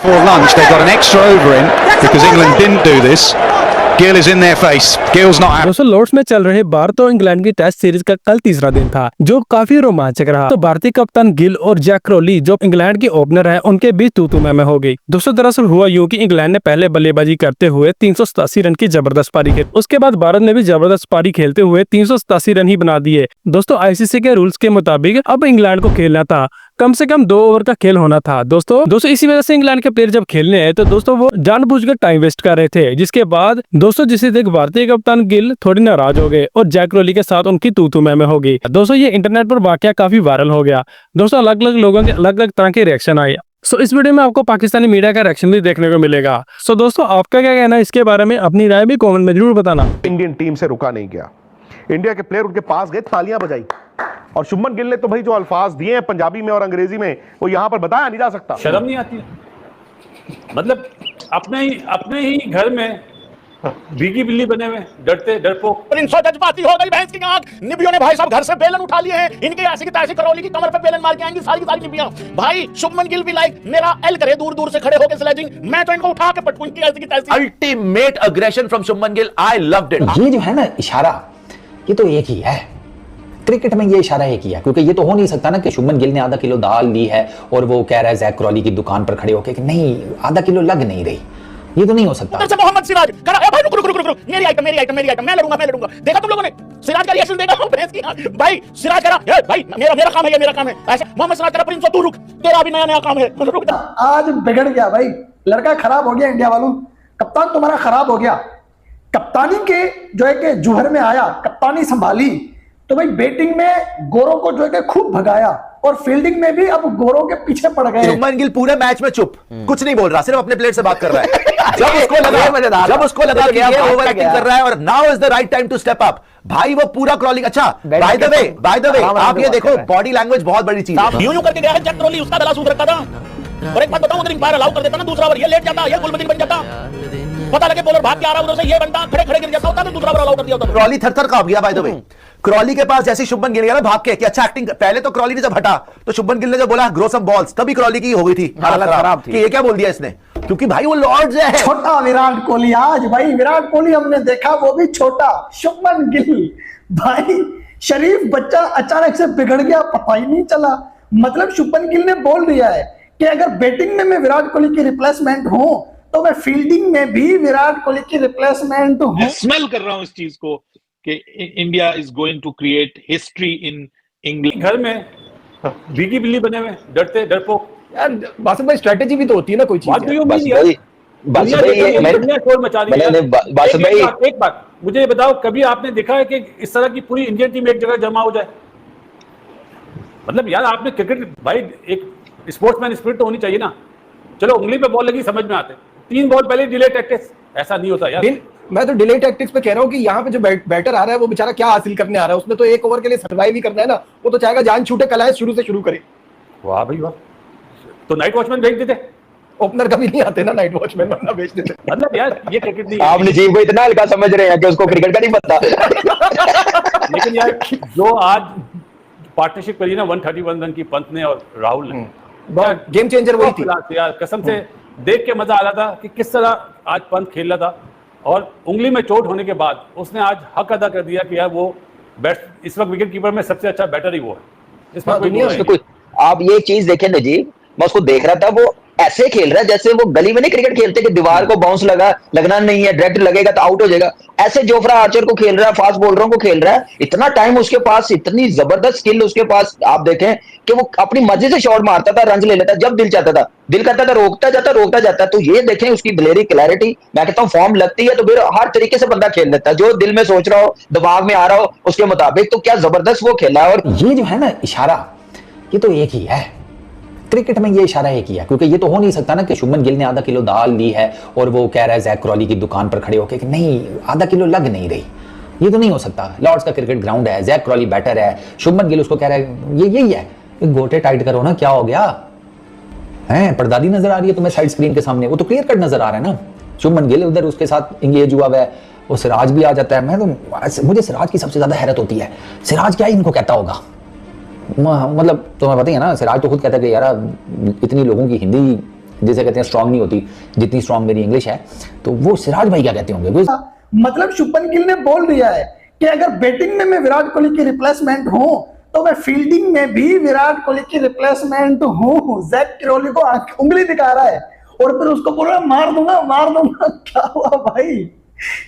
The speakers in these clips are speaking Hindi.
For lunch, they've got an extra over in because England didn't do this. Gill is in their face. Gill's not happy. दोस्तों लॉर्ड्स में चल रहे भारत और इंग्लैंड की टेस्ट सीरीज का कल तीसरा दिन था, जो काफी रोमांचक रहा। तो भारतीय कप्तान गिल और जैक क्रॉली, जो इंग्लैंड के ओपनर हैं, उनके बीच तू-तू मैं हो गई। दोस्तों दरअसल हुआ यूं कि इंग्लैंड ने पहले बल्लेबाजी करते हुए 387 रन की जबरदस्त पारी खेली। उसके बाद भारत ने भी जबरदस्त पारी खेलते हुए 387 रन ही बना दिए। दोस्तों आईसीसी के रूल्स के मुताबिक अब इंग्लैंड को खेलना था, कम से कम 2 ओवर का खेल होना था। दोस्तों इसी वजह से इंग्लैंड के प्लेयर जब खेलने आए तो दोस्तों वो जानबूझकर टाइम वेस्ट कर रहे थे, जिसके बाद दोस्तों जिसे देख भारतीय कप्तान गिल थोड़ी नाराज हो गए और जैक क्रॉली के साथ उनकी तू-तू मैं हो गई। दोस्तों ये इंटरनेट पर वाकया काफी वायरल हो गया। दोस्तों अलग अलग लोगों के अलग अलग तरह के रिएक्शन आए। इस वीडियो में आपको पाकिस्तानी मीडिया का रिएक्शन भी देखने को मिलेगा। दोस्तों आपका क्या कहना है इसके बारे में, अपनी राय भी कमेंट में जरूर बताना। इंडियन टीम से रुका नहीं गया, इंडिया के प्लेयर उनके पास गए, तालियां बजाई। और शुभमन गिल ने तो भाई जो अल्फाज दिए हैं पंजाबी में और अंग्रेजी में, वो यहां पर बताया नहीं जा सकता। शर्म नहीं आती? मतलब अपने ही घर में भीगी बिल्ली बने हुए, डरते डरपोक। प्रिंसो जज्बाती हो गई भैंस की आंख। निबियों ने भाई साहब घर से बेलन उठा लिए हैं, इनके ऐसे की तैसे करौली की कमर पे बेलन मार के आएंगी सारी की सारी निबियां। भाई शुभमन गिल भी लाइक मेरा एल करे दूर दूर से खड़े होकर स्लेजिंग, मैं तो इनको उठा के पटकूं इनकी ऐसी की तैसी। Ultimate aggression from Shubman Gill, I loved it. ये जो है ना इशारा, ये तो एक ही है क्रिकेट में, ये इशारा एक ही है। क्योंकि ये तो हो नहीं सकता ना कि शुभमन गिल ने आधा किलो दाल ली है और वो कह रहा है जैक क्रॉली की दुकान पर खड़े होकर कि नहीं आधा किलो लग नहीं रही। ये तो नहीं हो सकता। उधर से मोहम्मद सिराज करा, ए भाई रुक रुक रुक रुक, मेरी आइटम मैं लड़ूंगा। देखा तुम लोगों ने सिराज का रिएक्शन देखा भैंस की आंख। भाई सिराज करा, ए भाई मेरा काम है, ये मेरा काम है। ऐसे मोहम्मद सिराज करा, प्रिंस तू रुक, तेरा भी नया काम है, रुक जा। आज बिगड़ गया भाई, लड़का खराब हो गया इंडिया वालों। कप्तान तुम्हारा खराब हो गया। कप्तानी के जो है कि जुहर में आया, कप्तानी संभाली तो भाई बैटिंग में गोरों को जो है कि खूब भगाया और फील्डिंग में भी अब गोरों के पीछे पड़ गए। शुभमन गिल पूरे मैच में चुप, कुछ नहीं बोल रहा, सिर्फ अपने प्लेयर से बात कर रहा है। जब उसको लगा कि ये ओवर एक्टिंग कर रहा है और now is the right time to step up, भाई वो पूरा क्रॉलिंग। अच्छा बाय द वे आप ये देखो, बॉडी लैंग्वेज बहुत बड़ी चीज है। यूं करके गया है जैक क्रॉली, उसका गला सूख रखा था। और एक बात बताऊं, अगर इंपायर अलाउ कर देता ना दूसरा ओवर, ये लेट जाता, ये गुलबदीन बन जाता। पता लगे बॉलर भाग के आ रहा उधर से, ये बनता खड़े खड़े गिर जाता होता, तो दूसरा ओवर अलाउ कर दिया होता। क्रॉली थर-थर कांप गया बाय द वे। क्रॉली के पास जैसे शुभमन गिल गया ना भाग के कि अच्छा एक्टिंग, पहले तो क्रॉली ने जब हटा तो शुभमन गिल ने जब बोला ग्रो सम बॉल्स, तभी क्रॉली की हो गई थी हालत खराब कि ये क्या बोल दिया इसने, क्योंकि भाई वो लॉर्ड्स है। छोटा विराट कोहली, आज भाई विराट कोहली हमने देखा, वो भी छोटा। शुभमन गिल भाई शरीफ बच्चा अचानक से बिगड़ गया, पता ही नहीं चला। मतलब शुभमन गिल ने बोल दिया है कि अगर बैटिंग में मैं विराट कोहली की रिप्लेसमेंट हूं तो मैं फील्डिंग में भी विराट कोहली की रिप्लेसमेंट हूं। स्मेल कर रहा हूं इस चीज को कि India is going to create history in England. घर में भीगी बिल्ली बने हुए, डरते डरपोक। यार बासु भाई स्ट्रेटेजी भी तो होती है ना कोई चीज। एक बात मुझे बताओ, कभी आपने देखा है कि इस तरह की पूरी इंडियन टीम एक जगह जमा हो जाए? मतलब यार आपने क्रिकेट, भाई एक स्पोर्ट्समैन स्पिरिट तो होनी चाहिए ना। चलो उंगली पे बॉल लगी समझ में आते, 3 बॉल पहले डिले टैक्टिक्स, ऐसा नहीं होता यार। मैं तो डिले टैक्टिक्स पे कह रहा हूँ कि यहाँ पे जो बैटर आ रहा है वो बेचारा क्या हासिल करने आ रहा है, उसने तो 1 ओवर के लिए सर्वाइव ही करना है ना। वो तो चाहेगा जान छूटे कलाएं शुरू से शुरू करे। वाह भाई वाह, तो नाइट वॉचमैन भेज देते, ओपनर कभी नहीं आते ना नाइट वॉचमैन, वरना भेज देते। मतलब यार ये क्रिकेट नहीं। आप नजीब को इतना हल्का समझ रहे हैं कि उसको क्रिकेट का नहीं पता। लेकिन यार जो आज पार्टनरशिप करी ना 131 रन की पंत ने और राहुल ने, गेम चेंजर वही थी यार। कसम से देख के मजा आ रहा था कि किस तरह आज पंत खेल रहा था, और उंगली में चोट होने के बाद उसने आज हक अदा कर दिया कि यार वो इस वक्त विकेट कीपर में सबसे अच्छा बैटर ही वो है। इसमें कोई आप ये चीज देखें नजीब, मैं उसको देख रहा था, वो ऐसे खेल रहा है जैसे वो गली में नहीं क्रिकेट खेलते कि दीवार को बाउंस लगना नहीं है, डायरेक्ट लगेगा तो आउट हो जाएगा। ऐसे जोफ्रा आर्चर को खेल रहा है, फास्ट बॉलरों को खेल रहा है। इतना टाइम उसके पास, इतनी जबरदस्त स्किल उसके पास। आप देखें कि वो अपनी मर्जी से शॉट मारता था, रन ले लेता, जब दिल चाहता था, दिल करता था रोकता जाता। तो ये देखें उसकी दिलेरी, क्लैरिटी। मैं कहता हूँ फॉर्म लगती है तो फिर हर तरीके से बंदा खेल लेता है, जो दिल में सोच रहा हो, दिमाग में आ रहा हो उसके मुताबिक। तो क्या जबरदस्त वो खेला है। और ये जो है ना इशारा, ये तो एक ही है क्रिकेट में, ये इशारा एक ही है। क्योंकि ये तो हो नहीं सकता ना कि शुभमन गिल ने आधा किलो दाल ली है और वो कह रहा है जैक क्रॉली की दुकान पर खड़े होकर कि नहीं आधा किलो लग नहीं रही। ये तो नहीं हो सकता। लॉर्ड्स का क्रिकेट ग्राउंड है, जैक क्रॉली बैटर है, शुभमन गिल उसको कह रहा है ये यही है। गोटे टाइट करो ना, क्या हो गया है? परदादी नजर आ रही है तुम्हें साइड स्क्रीन के सामने, वो तो क्लियर कट नजर आ रहा है ना। शुभमन गिल उधर उसके साथ इंगेज हुआ है, वो सिराज भी आ जाता है। मैं तो मुझे सिराज की सबसे ज्यादा हैरत होती है, सिराज क्या इनको कहता होगा। मतलब तुम्हें पता ही है ना, सिराज तो खुद कहता है कि यार इतनी लोगों की हिंदी जिसे कहते हैं स्ट्रांग नहीं होती जितनी स्ट्रांग मेरी इंग्लिश है। तो वो सिराज भाई क्या कहते होंगे? मतलब शुभमन गिल ने बोल दिया है कि अगर बैटिंग में मैं विराट कोहली की रिप्लेसमेंट हूं तो मैं फील्डिंग में भी विराट कोहली की रिप्लेसमेंट हूं। जैक क्रोली को उंगली दिखा रहा है और फिर उसको बोल रहा मार दूंगा। क्या हुआ भाई?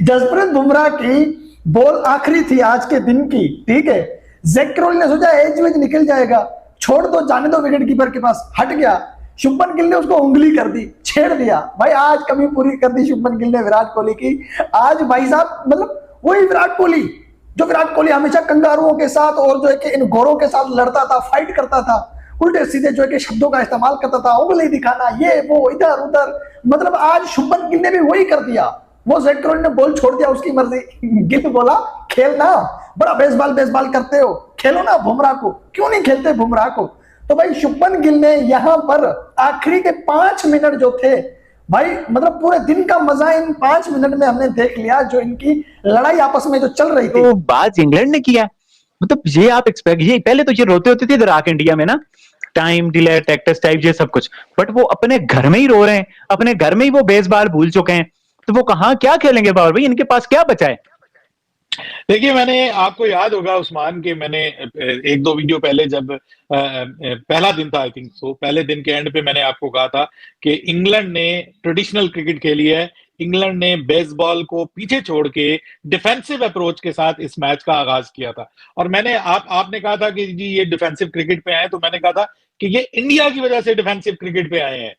जसप्रीत बुमराह की बॉल आखिरी थी आज के दिन की, ठीक है। जैक क्रोली ने सोचा एज वेज निकल जाएगा, छोड़ दो, जाने दो विकेट कीपर के पास, हट गया। शुभमन गिल ने उसको उंगली कर दी, छेड़ दिया। भाई आज कमी पूरी कर दी शुभमन गिल ने विराट कोहली की। आज भाई साहब मतलब वही विराट कोहली जो विराट कोहली हमेशा कंगारुओं के साथ और जो है कि इन गोरों के साथ लड़ता था, फाइट करता था, उल्टे सीधे जो है कि शब्दों का इस्तेमाल करता था, उंगली दिखाना, ये वो, इधर उधर। मतलब आज शुभमन गिल ने भी वही कर दिया। वो जैक क्रोली ने बॉल छोड़ दिया, उसकी मर्जी। गिल बोला खेलना, बड़ा बेसबॉल करते हो, खेलो ना बुमराह को, क्यों नहीं खेलते बुमराह को? तो भाई शुभमन गिल ने यहां पर आखिरी के 5 मिनट जो थे भाई, मतलब पूरे दिन का मजा इन 5 मिनट में हमने देख लिया, जो इनकी लड़ाई आपस में जो चल रही थी। तो बात इंग्लैंड ने किया, मतलब ये आप एक्सपेक्ट, ये पहले तो ये रोते होते थे इधर आके इंडिया में ना, टाइम डिले, टैक्टिस टाइप, ये सब कुछ, बट वो अपने घर में ही रो रहे हैं, अपने घर में ही वो बेसबॉल भूल चुके हैं। तो वो कहाँ क्या खेलेंगे बाबर भाई, इनके पास क्या बचा है? देखिए, मैंने, आपको याद होगा उस्मान के, मैंने 1-2 वीडियो पहले जब पहला दिन था आई थिंक सो, पहले दिन के एंड पे मैंने आपको कहा था कि इंग्लैंड ने ट्रेडिशनल क्रिकेट खेली है, इंग्लैंड ने बेसबॉल को पीछे छोड़ के डिफेंसिव अप्रोच के साथ इस मैच का आगाज किया था। और मैंने आपने कहा था कि जी ये डिफेंसिव क्रिकेट पे आए, तो मैंने कहा था कि ये इंडिया की वजह से डिफेंसिव क्रिकेट पे आए हैं,